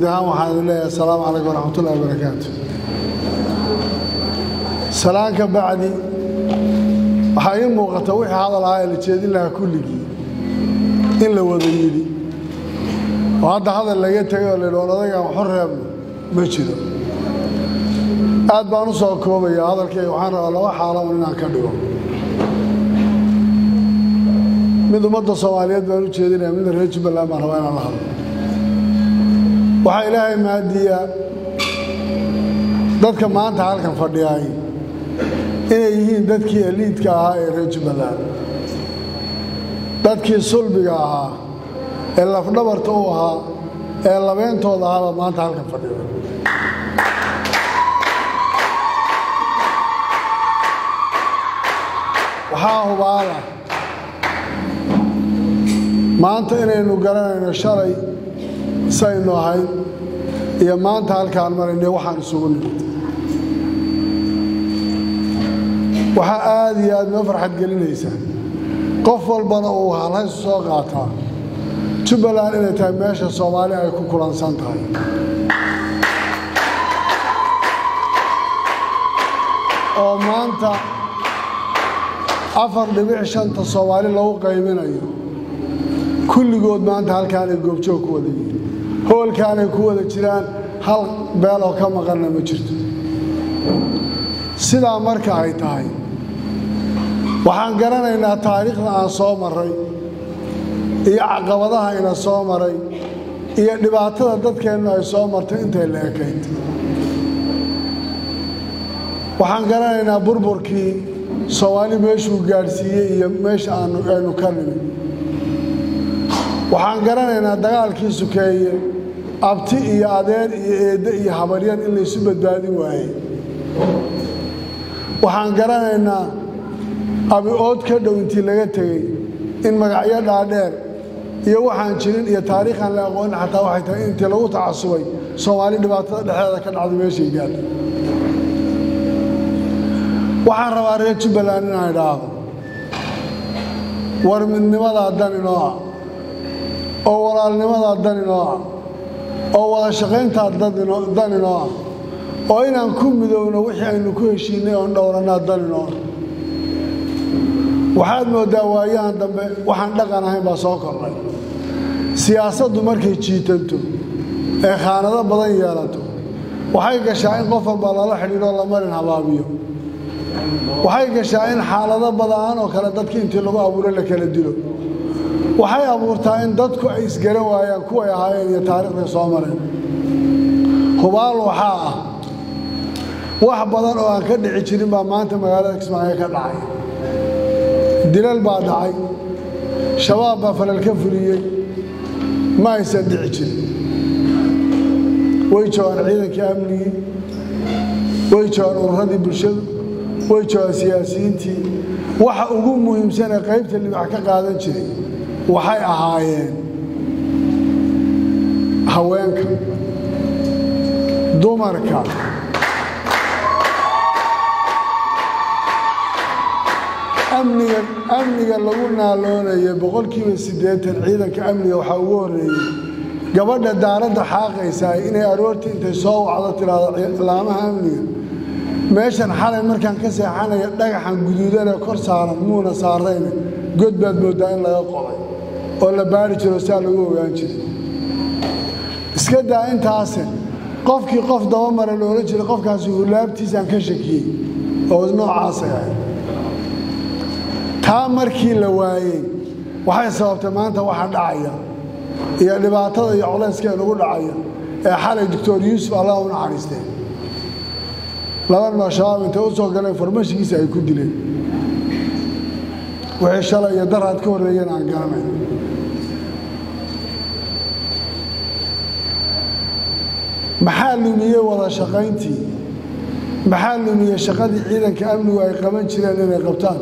guudahaan waxaan leeyahay assalaamu calaykum waraxmatullaahi wabarakaatu salaanka bacdi waxaa ii muuqata wixii hadal ahaa ee la jeedin lahaa kulligii in la wada yidhi oo hadda hadal laga tegay oo laydhi odaygaan waxu reebno ma jiro aad baan u soo koobaya hadalkayga waxaan rabaa laba xaalaman inaan ka dhigo mid ummadda soomaaliyeed baan u jeedinaya midna reer jubbaland baan rabaa inaan la hadlo waxaa ilaahay mahadiyaa dadka maanta halkan fadhiyaay inay yihiin dadkii eliidka ahaa ee reer jubbaland dadkii sulbiga ahaa ee lafdhabarta u ahaa ee labeentooda ahaaba maanta halkan fadhiya waxaa hubaala maanta inaynu garanayno shalay saynu ahayd iyo maanta halkaan maraynay waxaan isugu nimid waxaa aad iyo aad noo farxad gelinaysaa qof walbana uu halhaysu soo qaataa jubbaland inay tahay meesha soomaali ay ku kulansan tahay oo maanta 4.5 Soomaali lagu qaybinayo kulligood maanta halkaan ay goobjoog ku wada yihiin hoolkaan ay ku wada jiraan hal beel oo ka maqanna ma jirto sidaa marka ay tahay waxaan garanaynaa taariikhda aan soo maray iyo caqabadaha ina soo maray iyo dhibaatada dadkeennu ay soo martay intay la ekayd waxaan garanaynaa burburkii Soomaali meeshuu gaarsiiyey iyo meesha aynu ka nimid waxaan garanaynaa dagaalkii sukeeye abti iyo adeer iyo eedde iyo habaryar in laysu badbaadin waayey waxaan garanaynaa abi ood ka dhow intii laga tegey in magacyo dhaadheer iyo waxaan jirin iyo taariikhan la aqoonin xataa waxay tahay intii lagu tacasubay Soomaali dhibaatada dhexdeeda ka dhacday meeshay gaartay waxaan rabaa reer jubbaland inaan idhaahdo war midnimadaa dan inoo ah oo walaalnimadaa dan inoo ah oo wada shaqayntaa dan inoo ah oo inaan ku midoowno wixii aynu ku heshiinay oon dhowrannaa dan inoo ah waxaad mooddaa waayahan dambe waxaan dhaqan ahayn baa soo kordhay siyaasaddu markay jiitanto ee khaanado badan yeelato waxay gashaa in qof walba lala xidhiidho la marin habaabiyo waxay gashaa in xaalado badan oo kale dadkii intii lagu abuuro la kala dilo waxay abuurtaa in dadku ay isgaran waayaan kuway ahaayeen iyo taariikhday soo mareen hubaal waxaa ah wax badan oo aan ka dhici jirin baa maanta magaalada Kismaayo ka dhacay dilal baa dhacay shabaab baa falal ka fuliyey ma aysan dhici jirin way joogaan ciidankii amnigii way joogaan ururadii bulshadu way joogaan siyaasiyiintii waxa ugu muhiimsan ee qaybta libax ka qaadan jiray waxay ahaayeen haweenka dumarka amniga lagu naaloonayo 80% ciidanka amniga waxa ugu horeeyay gabadha daaradda xaaqaysa inay aroortii intay soo wacdo tiraahdo laamaha amniga meeshan xalay markaan ka seexanayo dhagaxan guduudan ee kor saaran muuna saarayna god baad moodaa in laga qolay oo la baari jiro si lagu ogaan jiray iska daa intaas qofkii qof daba maray loola jiray qofkaasi hulaabtiisa aan ka shakiyay oo noocaas ah taa markii la waayay waxay sababtay maanta waxa dhacaya iyo dhibaatada iyo culayska ugu dhacaya ee xalay Dr. Yusuf Allah u naxariistay laba shabaab inta u soo galeen farmashigiisa ay ku dileen wixii shalay iyo daraad ka horeeyeen aan garanay maxaa lumiyey wada shaqayntii maxaa lumiyey shaqadii ciidanka amnigu ay qaban jireen inay qabtaan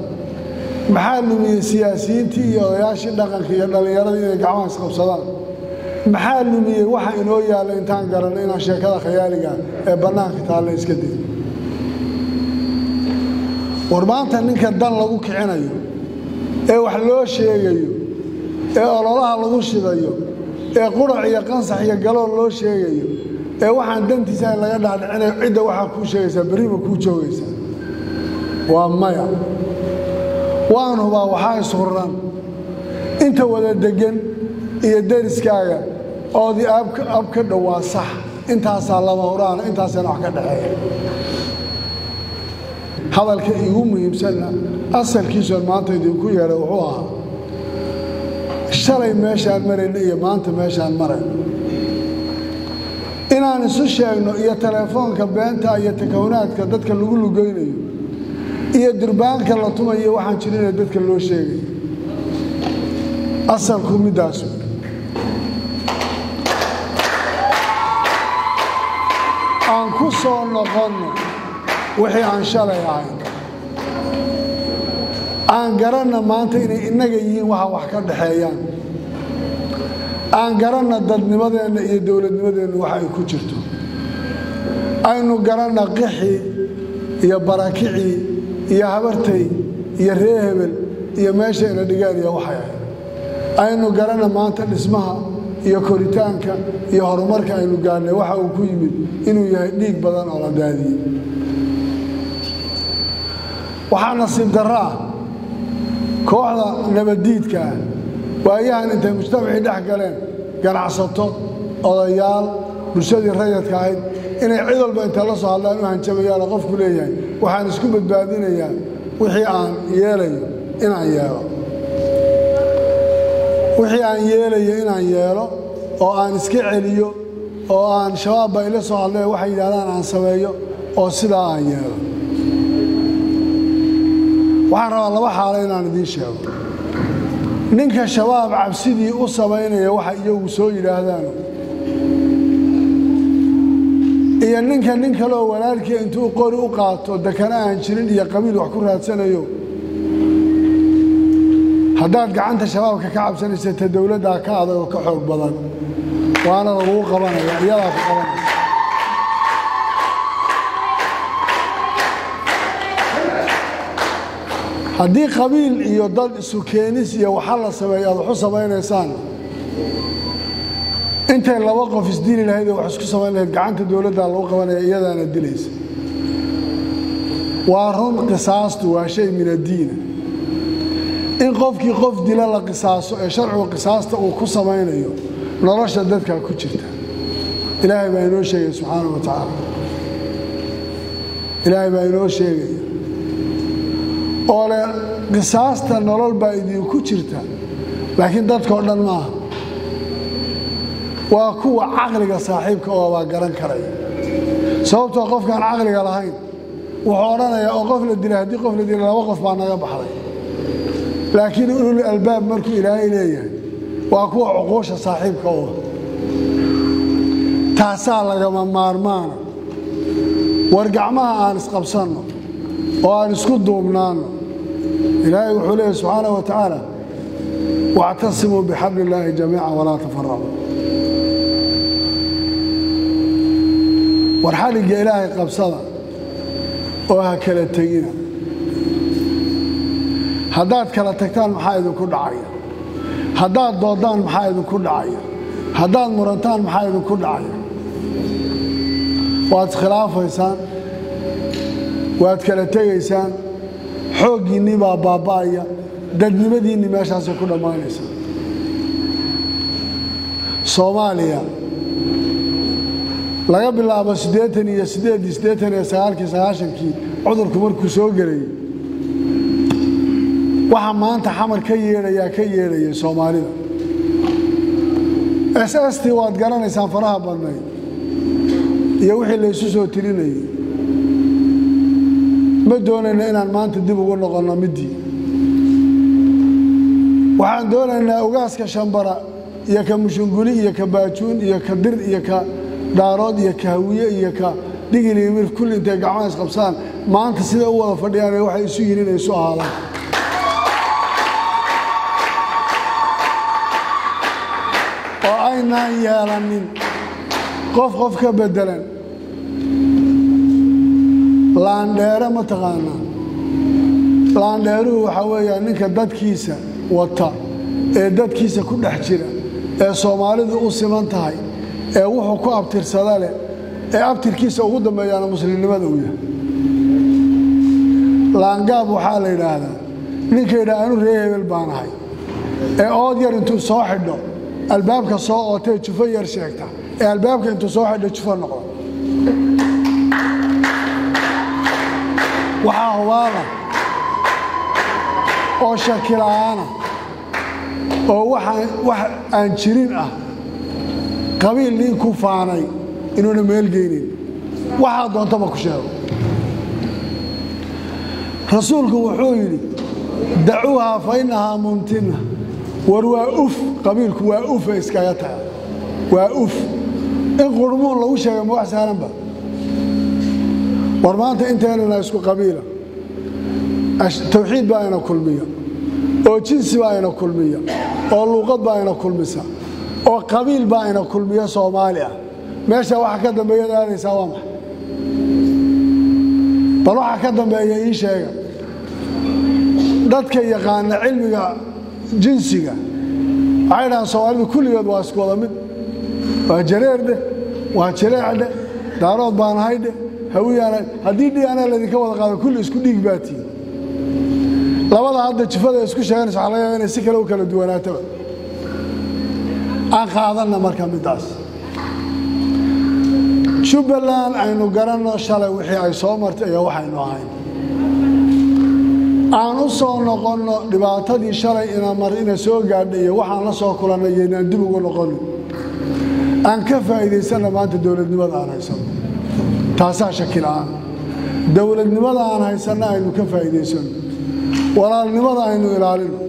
maxaa lumiyey siyaasiyiintii iyo odayaashii dhaqanka iyo dhallinyaradii inay gacmaha isqabsadaan maxaa lumiyey waxa inoo yaalla intaan garanay inaan sheekada khayaaliga ee bannaanka taalla iska day war maanta ninka dan lagu kicinayo ee wax loo sheegayo ee ololaha lagu shidayo ee qurac iyo qansax iyo galool loo sheegayo ee waxaan dantiisa laga dhaadhicinayo cidda waxaa kuu sheegaysaa berriba kuu joogaysaa waa maya waan hubaa waxaa ishuran inta wada degan iyo deriskaaga oodii ab ka dhowaa sax intaasaa lama huraana intaasana wax ka dhaxeeya hadalka igu muhiimsanna asalkiisoon maanta idinku yeedhay wuxuu ahaa shalay meeshaan marayna iyo maanta meeshaan marayno inaan isu sheegno iyo teleefoonka beenta iyo takawunaadka dadka lagu lugaynayo iyo durbaanka la tumayo waxaan jirinee dadka loo sheegayo asalku middaas aan ku soo noqonno wixii aan shalay ahayn aan garanna maanta inay innaga yihiin waxa wax ka dhaxeeyaan aan garanna dadnimadeenna iyo dowladnimadeenna waxa ay ku jirto aynu garanna qixii iyo barakicii iyo habartay iyo ree hebel iyo meeshayna dhigaaniya waxay ahayd aynu garanna maanta dhismaha iyo koritaanka iyo horumarka aynu gaarnay waxa uu ku yimid inuu yahay dhiig badan oo la daadiyey waxaa nasiib darro ah kooxda nabaddiidka ah waayahan intay mujtamacii dhex galeen ganacsato odayaal bulshadii rayadka ahayd inay cid walba intay la soo hadlaan u hanjabayaanoo qofku leeyahay waxaan isku badbaadinayaa wixii aan yeelayo inaan yeelo wixii aan yeelayo inaan yeelo oo aan iska celiyo oo aan shabaab baa ila soo hadleen waxay yidhahdaan aan sameeyo oo sidaa aan yeelo waxaan rabaa laba xaalo inaan idiin sheego ninka shabaab cabsidii u samaynaya waxa iyagu soo yidhaahdaan iyo ninka nin kaleoo walaalkii intuu qori u qaato dekana aan jirin iyo qabiil wax ku raadsanayo haddaad gacanta shabaabka ka cabsanaysa ta dowladdaa ka adag oo ka xoog badan waana lagugu qabanaya iyadaa ku qabanaysa haddii qabiil iyo dad isu keenis iyo waxa la sameeyo aad waxu samaynaysaan intay laba qof isdili lahayd oo wax isku samayn lahayd gacanta dowladdaa lagu qabanaya iyadaana dilaysa waa run qisaastu waa shay min addiina in qofkii qof dila la qisaaso ee sharcigu qisaasta uu ku samaynayo nolosha dadkaa ku jirta ilaahay baa inoo sheegaya subxaanahu wa tacaala ilaahay baa inoo sheegaya oo le qisaasta nolol baa idinku jirta laakiin dadkao dhan maaha waa kuwa caqliga saaxiibka oo baa garan karaya sababtoo qofkaan caqliga lahayn wuxuu odhanayaa oo qof la dilay haddii qof la dilay laba qof baa naga baxday laakiin ulul albaab markuu ilaahay leeyahay waa kuwa cuquusha saaxiibka u ah taasaa lagama maarmaana war gacmaha aan isqabsanno oo aan isku duubnaanno ilaahay wuxuu leeyahy subxaanahu wa tacaala wactasimuu bixabli illaahi jamiican walaa tafaraquu war xaligga ilaahay qabsada oo ha kala tegina haddaad kala tagtaan maxaa idinku dhacaya haddaad doodaan maxaa idinku dhacaya haddaad murantaan maxaa idinku dhacaya waad iskhilaafaysaan waad kala tegaysaan xooggiinnii baa baaba'aya dadnimadiinni meeshaasay ku dhammaanaysaa soomaaliya laga bilaabo 88 cudurku markuu soo gelayay waxa maanta xamar ka yeedhayay soomaalida SST waad garanaysaan faraha badnayd iyo wixii laysu soo tirinayay ma doonayna inaan maanta dib ugu noqonno midii waxaan doonaynaa ugaaska shambara iyo ka mushunguli iyo ka baajuun iyo ka dir iyo ka daarood iyo ka hawiye iyo ka dhigil iyo mir kulli intay gacmaha isqabsaan maanta sida u wada fadhiyaan waxay isu yihiin inay isu ahaadaan oo aynaan yeelanin qof ka bedelan laandheere ma taqaanaa laandheeruhu waxaa weeyaa ninka dadkiisa wata ee dadkiisa ku dhex jira ee Soomaalidu u siman tahay ee wuxuu ku abtirsada leh ee abtirkiisa ugu dambeeyana muslimnimada u yahay laangaab waxa la yiraahdaa ninka aanu reebel baanahay ee ood yar intuu soo xidho albaabka soo ootay jufo yar sheegta ee albaabka intuu soo xidho jufo noqdo waxa huwaala oo shakilaana oo wax aan jirin ah qabiil nin ku faanay inuu meel geeynin waxa doonto ma ku sheego rasuulku wuxuu yiri dacuha fa inaha mumtina warwa uf qabiilku waa uf iskaga taa waa uf in qurmoon lagu sheego ma wax saaran ba war maanta inteena isku qabiila tawxiid baa ina kulmiya oo jinsi baa ina kulmiya oo luqad baa ina kulmisa oo qabiil baa ina kulmiya Soomaaliya meesha waxa ka dambeeya daaraysa waa maxay bal waxa ka dambeeya ii sheega dadka yaqaan cilmiga jinsiga ayaan Soomaalidu kulligood waa isku wada mid waa jareerde waa jireecde daarood baan hayde hawiyana hadii diyaana la idinka wada qaado kulli isku dhiig baati labada hadda jifada isku sheeganaysa waxa laga yaabaa inay si kale u kala duwanaato aan qaadana marka midaas Jubbaland aynu garanno shalay wixii ay soo martay iyo waxaynu ahayn aan u soo noqono dhibaatadii shalay ina soo gaadhay iyo waxaan la soo kulanay inaan dib ugu noqono aan ka faa'iideysana maanta dawladnimada aan haysano taasaa shakil ah dawladnimada aan haysana aynu ka faa'iideysano walaalnimada aynu ilaalino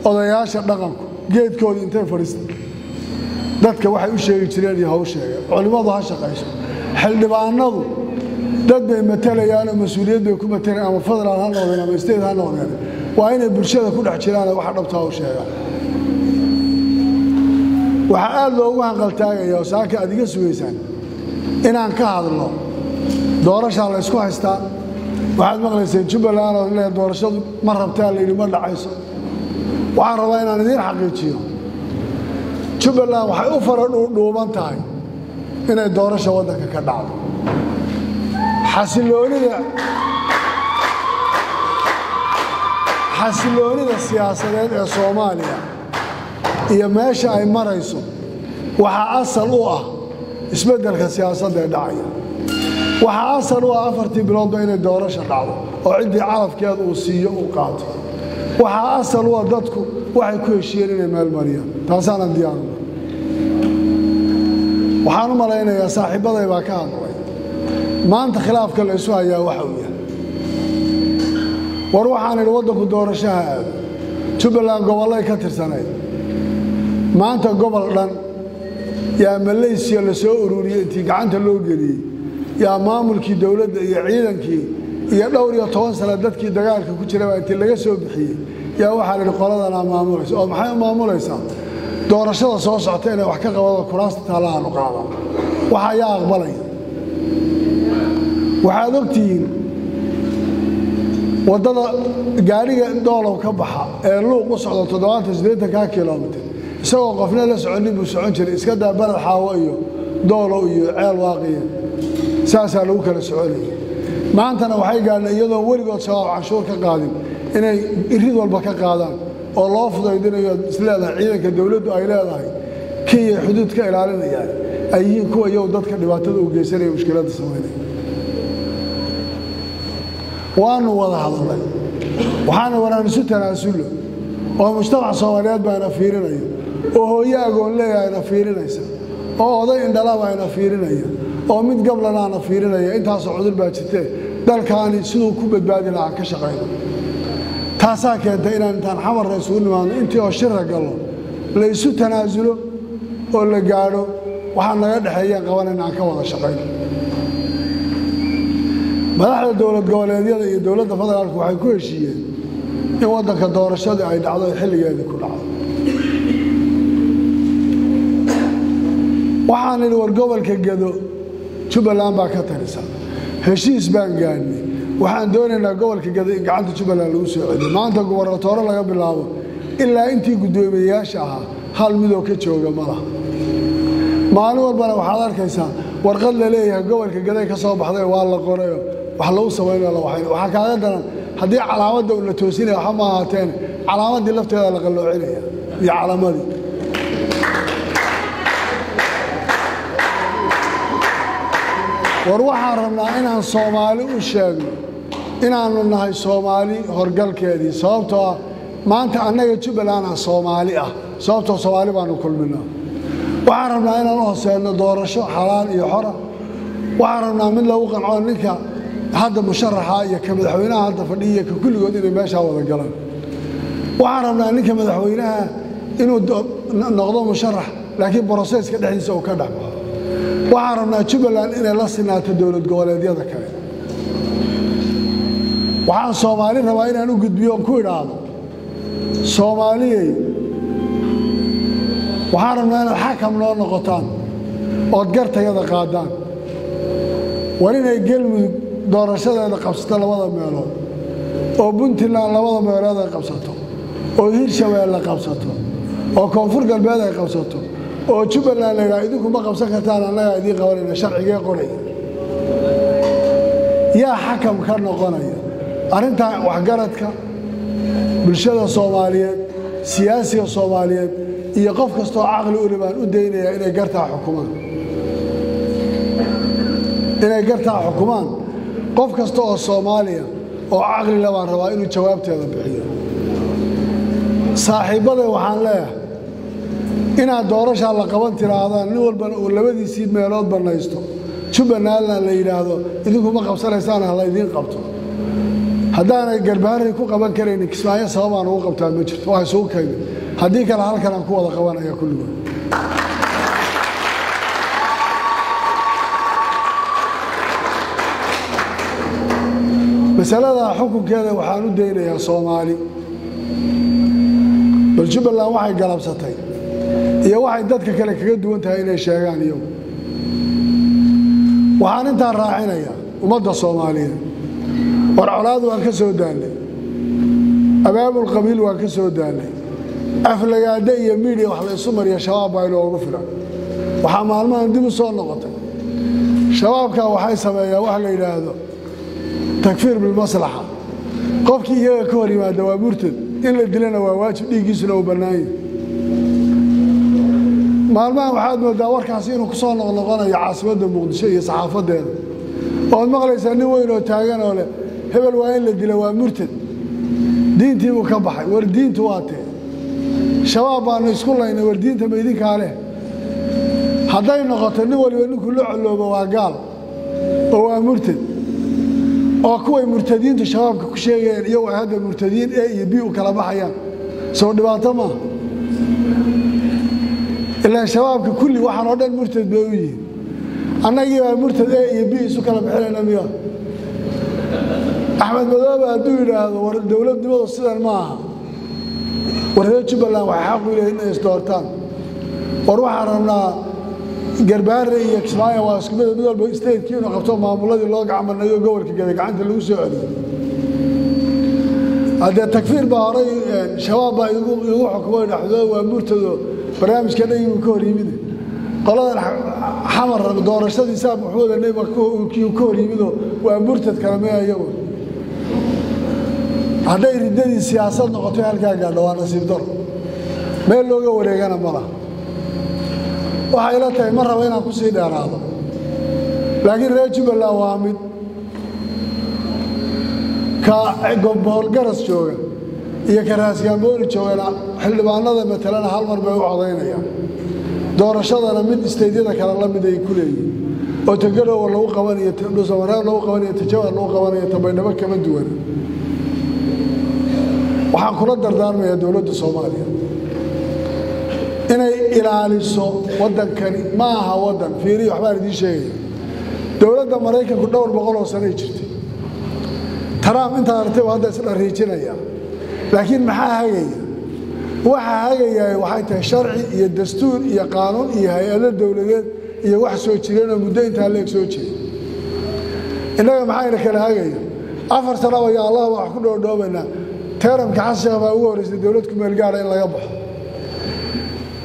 odayaasha dhaqanku geedkooda intay fadhiistaan dadka waxay u sheegi jireen iyo haw sheegay culimadu ha shaqayso xildhibaanadu dad bay matalayaan oo mas'uuliyad bay ku matalayaan ama fadlan ha noqdeen ama isteed ha noqdeen waa inay bulshada ku dhex jiraan waxa dhabta u sheegaan waxa aad loogu hanqaltaagaya oo saaka adiga suugaysaan inaan ka hadlo doorasho la isku haystaa waxaad maqlaysay Jubbaland oo ilaa doorashadu ma rabtaa leeyahay ma dhacayso waxaan rabaa inaan idin xaqiijiyo Jubbaland waxay u faradhuuban tahay inay doorasho wadanka ka dhacdo xasiloonida siyaasadeed ee Soomaaliya iyo meesha ay marayso waxa asal u ah isbedelka siyaasadda ee dhacaya waxa asal u ah 4 bilood inay doorasho dhacdo oo cidii calafkeed uu siiyo uu qaato waxa asal u ah dadku waxay ku heshiiyeen inay meel mariyaan taasana diyaar waxaan u maleynayaa saaxiibaday baa ka hadlay maanta khilaafka la isu hayaa waxa uu yahay war waxaan idhi wadanku doorashaha aad Jubbaland gobolay ka tirsanay maanta gobol dhan yaa Malaysia la soo ururiyay intii gacanta loo geliyay yaa maamulkii dawladda iyo ciidankii iyo dhowr iyo 10 sano dadkii dagaalka ku jiray intii laga soo bixiyay yaa waxa la yidhi qoladan maamulaysa oo maxay maamulaysaa doorashada soo socota inay wax ka qabado kuraasta taalahan u qaadaan waxa yaa aqbalay waxaad ogtihiin wadada gaariga doolow ka baxa ee luuq u socdo 780 kiiloomitir isagoo qofna la soconin buu socon jiray iska daa balad xaawo iyo doolow iyo ceel waaqiya saasa lagu kala soconay maantana waxay gaadhay iyadoo weligood shabaab canshuur ka qaadin inay irid walba ka qaadaan oo loo fudaydinayo isleedahay ciidanka dawladdu ay leedahay kii xuduud ka ilaalinayaan ay yihiin kuwa iyagu dadka dhibaatada u geysanaya mushkiladda sameynaya waanu wada hadalay waxaana waraan isu tanaasulo oo mujtamac Soomaaliyeed baana fiirinaya oo hooyo agoon leeyahayna fiirinaysa oo oday indhala baana fiirinaya oo mid gablanaana fiirinaya intaas cudur baa jirtay dalkaani sidoo ku badbaadi lahaa ka shaqeeyo taasaa keentay inaan intaan xamar rasuul nimaano intii oo shir galo la isu tanaasulo oo la gaadho waxa naga dhaxeeya qabanayna ka wada shaqeeyo madaxda dawlad goboleedyada iyo dawladda federaalku waxay ku heshiiyeen in wadanka doorashada ay dhacdo xilligeedii ku dhacdo waxaan idhi war gobolka Gedo Jubbaland baa ka tarisan heshiis baan gaadhnay waxaan doonaynaa gobolka Gedo in gacanta Jubbaland lagu soo celiyo maanta gobolka laga bilaabo ilaa intii gudoomiyayaasha ahaa hal midoo ka jooga ma laha maalin walbana waxaad arkaysaa warqad la leeyahay gobolka gaday ka soo baxday waa la qorayo wax lagu samaynayo waxaa kaaga daran haddii calaamadda la toosinayo waxa ma ahaateen calaamadii lafteeda la qaloocinaya iyo calaamadii war waxaan rabnaa inaan Soomaali u sheegno inaanu nahay Soomaali horgalkeedii sababtoo ah maanta annaga Jubbaland Soomaali ah sababtoo Soomaali baanu kulminaa waxaan rabnaa inaan u hooseeno doorasho xalaal iyo xor ah waxaan rabnaa mid lagu qanco ninka hadda musharaxa iyo ka madaxweynaha hadda fadhiya ka kulligood inay meesha wada galaan waxaan rabnaa ninka madaxweynaha inuu noqdo musharax laakiin processka dhexdiisa uu ka dhaco waxaan rabnaa Jubbaland inay la sinaato dawlad goboleedyada kale waxaan Soomaali rabaa inaan u gudbiyo ku idhaahdo Soomaaliyay waxaan rabnaa inaad xakam noo noqotaan ood gartayada qaadaan war inay Galmudug doorashadeeda qabsato labada meelood oo Puntland labada meelood ay qabsato oo Hirshabeelle qabsato oo Koonfur Galbeed ay qabsato oo Jubbaland la yiraahdo idinku ma qabsan kartaan annaga idin qabanayna sharciga qoray yaa xakam ka noqonaya arinta waxgaradka bulshada Soomaaliyeed siyaasiga Soomaaliyeed iyo qof kasto oo aqli u leeyahay u deynaya inay gartaa xukumaan qof kasta oo Soomaaliya oo aqli la baan rabaa inuu jawaabteeda bixiyo saaxiibada waxaan leeyahay inaad doorasho la qaban tiraadaan nin walba uu labadiisii meelood banaysto Jubbaland la yiraahdo idinku ma qabsanaysaan la idin qabto haddaanay garbaari ku qaban kareen Kismaayo sababaan ugu qabtaa ma jirto waa soo keenay haddii kale halkan aan ku wada qabanaya kulligood masalada xukunkeeda waxaan u deynayaa Soomaali bal Jubbaland waxay galabsatay iyo waxay dadka kale kaga duwan tahay inay sheegaan iyagu waxaan inta raacinayaa ummadda Soomaaliyeed war colaad waan ka soo daalay abaabul qabiil waan ka soo daalay aflagaada iyo media wax la isu mariyo shabaab ay loogu filan waxa maalmahan dib u soo noqotay shabaabka waxay sameeyaan wax la yiraahdo takfiir bil maslaha qofkii iyaga ka hor yimaada waa murtad in la dilana waa waajib dhiigiisuna u banaayay maalmahan waxaad moodaa warkaas inuu ku soo noqonayo caasimadda Muqdisho iyo saxaafadeeda oo maqlaysaa nin weyn oo taagan oo leh hebel waa in la dilo waa murtad diintii uu ka baxay war diintu waa tee shabaab baan isku laynay war diinta ma idinka leh hadday noqoto nin waliba ninku la coloobo waa gaal oo waa murtad oo kuway murtadiintu shabaabka ku sheegayeen iyo waa hadda murtadiin A iyo B u kala baxayaan soo dhibaato ma ilaa shabaabka kulli waxaan oo dhan murtad bay u yihiin annagii waa murtad A iyo B isu kala bixinayna miya Axmed Madoobe hadduu yidhaahdo war dowladnimadu sidan ma aha war reer Jubbaland waxay xaq u leeyihiin inay isdoortaan war waxaan rabnaa garbaare iyo Kismaayo waa isku mid walba state-kii inuu qabto maamuladii loo gacmanayo gobolka gaday gacanta lagu soo celiyo hadda takfiir baa horay shabaab baa igu xukumay dhaxdooda waa murtado barnaamijka dhaygu ka hor yimid qoladan xamar doorashadiisa Maxamed Neyba ku ka hor yimid waa murtad kala meeyayo hadday ridadii siyaasad noqotay halkaa gaadho waa nasiib daro meel looga wareegana ma laha waxay la tahay mar raba inaan ku sii dheeraado laakiin reer Jubbaland waa mid ka gobol garas jooga iyo ka raasgaanbooli joogana xildhibaanada matalan hal mar bay u codeynayaan doorashadana mid isteedyada kale la mid ay ku leeyihiin oo tagarow lagu qabanayo Dhuusamareeb lagu qabanayo Tajawaar lagu qabanayo Tabaydhabo kama duwan waxaan kula dardaarmayaa dawladda Soomaaliya inay ilaaliso wadankani ma aha wadan fiiri waxba idin sheegay dawladda Mareykanku dhowr boqol oo sano jirtay Trump inta artay hadda isla riijinaya laakiin maxaa hagaya waxay tahay sharci iyo dastuur iyo qaanuun iyo hay'ado dawladeed iyo wax soo jireen oo muddo inta la soo jeeday inaga maxayna kala hagaya afar sano way Allah wax ku dhoobana teeramka xasaba ugu horeysay dawladku meel gaar in laga baxo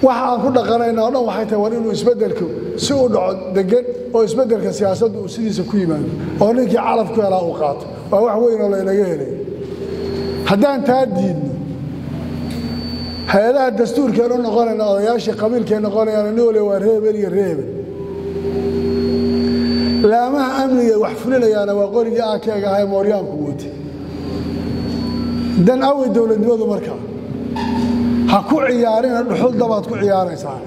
waxa aan ku dhaqanayna oo dhan waxay tahay war inuu isbedelku si uu dhaco degan oo isbedelka siyaasaddu uu sidiisa ku yimaado oo ninkii calafku helaa uu qaato waa wax weyn oo laynaga helay haddaan taa diidno hay'adaha dastuurkeenu noqonayna odayaashii qabiilkeen noqonayaan noole waa reebel iyo reebel laamaha amniga wax fulinayaana waa qorigii aakeega ahay mooryaanku watay dan awey dowladnimadu markaa ha ku ciyaarina dhuxul dabaad ku ciyaaraysaan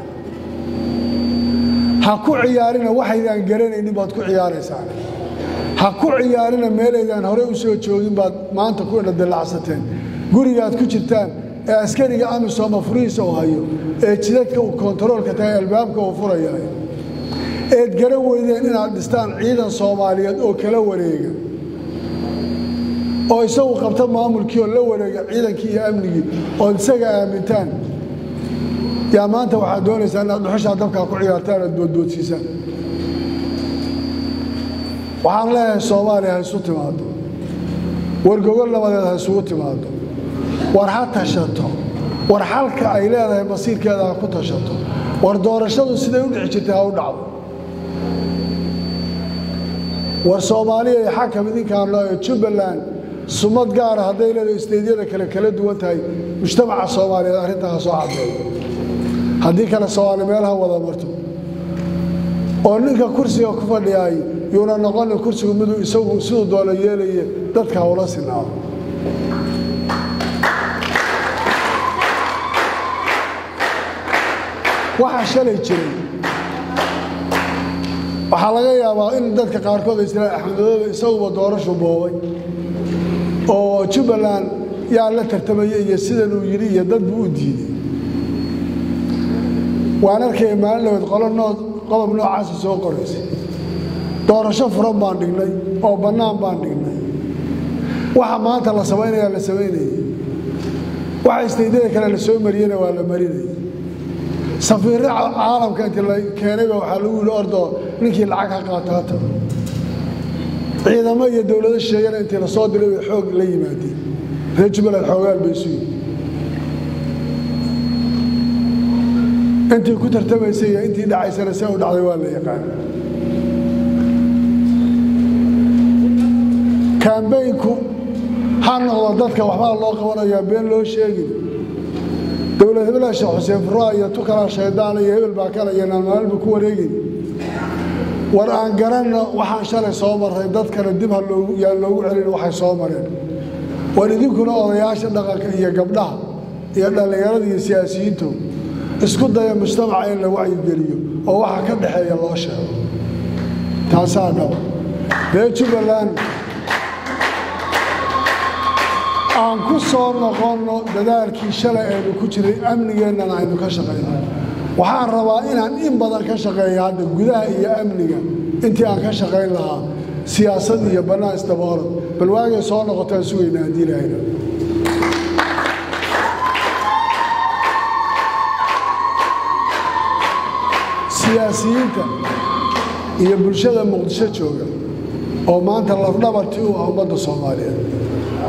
ha ku ciyaarina waxaydaan garanaynin baad ku ciyaaraysaan ha ku ciyaarina meelaydaan hore u soo joogin baad maanta ku indhadilacsateen gurigaad ku jirtaan ee askariga amisom furihiisa uu hayo ee jidadka uu kontaroolka tahay albaabka uu furayahay eed garan weydeen inaad dhistaan ciidan Soomaaliyeed oo kala wareega oo isagu qabta maamulkii oo la wareega ciidankii iyo amnigii oo isaga aamintaan yaa maanta waxaad doonaysaa inaad dhuxusha dabka ku ciyaartaan oo doodsiisaan waxaan leeyahay Soomaaliya ha isu timaado war gogol nabadeed ha isugu timaado war ha tashato war xalka ay leedahay masiirkeeda ha ku tashato war doorashadu siday u dhici jirtay ha u dhacdo war Soomaaliya xakam idinkaan loo Jubaland sumad gaar ah haday leedahay isteediyada kala duwan tahay mujtamaca Soomaaliyeed arrintaas soo cadeeyo hadii kala Soomaali meelaha wada marto oo ninka kursiga ku fadhiyay yoona noqon kursiga mid isagu sidoo doona yeelay dadka hawla sinaa waxa shalay jiray waxa laga yaabaa in dadka qaarkood ay isla axmedooda isagu doorasho boobay oo Jubaland yaa la tartamay iyo sidan uu yiri iyo dad buu diiday waan arkay maalmood qodob noocaas soo qoraysay doorasho furan baan dhignay oo banaan baan dhignay waxa maanta la sameeyay waxa isteedada kale la soo mariyay waa la marinay safiir caalamka inta la keenay waxa lagu ordo ninkii lacag ka qaata ciidamada iyo dawladda sheegay inta la soo diray xoog la yimaadeen Jubaland xoogaal bay soo intii ku tartamaysay intii dhacaysana si uu dhacday waa la yaqaan campaign-ku hanoo dadka waxba loo qabanayo been loo sheegay dawladda hebel Xuseen Furaay iyo tukala shaydaan iyo hebel baa kala yeelan maalba ku wareegay war aan garanno waxaan shalay soo maray dadkana dib ha loogu celin waxay soo mareen war idinkuna odayaasha dhaqanka iyo gabdhaha iyo dhalinyarada iyo siyaasiyiintu isku daya mujtamaca in la wacyi geliyo oo waxa ka dhaxeeya loo sheego taasana Jubaland aan ku soo noqono dadaalkii shalay aynu ku jiray amnigeena aynu ka shaqeynaa waxaan rabaa inaan in badan ka shaqeeyo hadda gudaha iyo amniga intii aan ka shaqeyn lahaa siyaasad iyo banaan istabaaro bal waagay soo noqotaan suuqayna diilayna siyaasiyiinta iyo bulshada Muqdisho jooga oo maanta lafdhabartii u ummadda Soomaaliyeed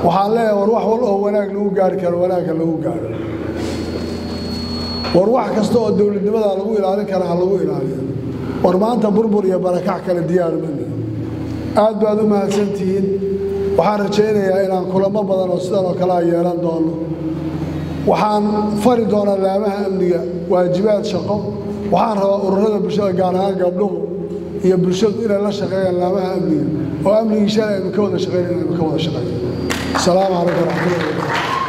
waxaan leeyahay war wax wal oo wanaag lagu gaari karo wanaagga lagu gaaro war wax kasta oo dawladnimada lagu ilaalin karo lagu ilaaliyo war maanta burbur iyo barakac kala diyaar ma aad baad u mahadsantihiin waxaan rajaynayaa inaan kulamo badan oo sidan oo kala yeelan doono waxaan fari doonaa laamaha amniga waajibaad shaqo waxaan rabaa ururada bulshada gaar ahaan gabdhuhu iyo bulshadu inay la shaqeeyaan laamaha amniga oo amniga shalay ka wada shaqeeyaan. Assalamu alaykum wa rahmatullahi wa barakatuh.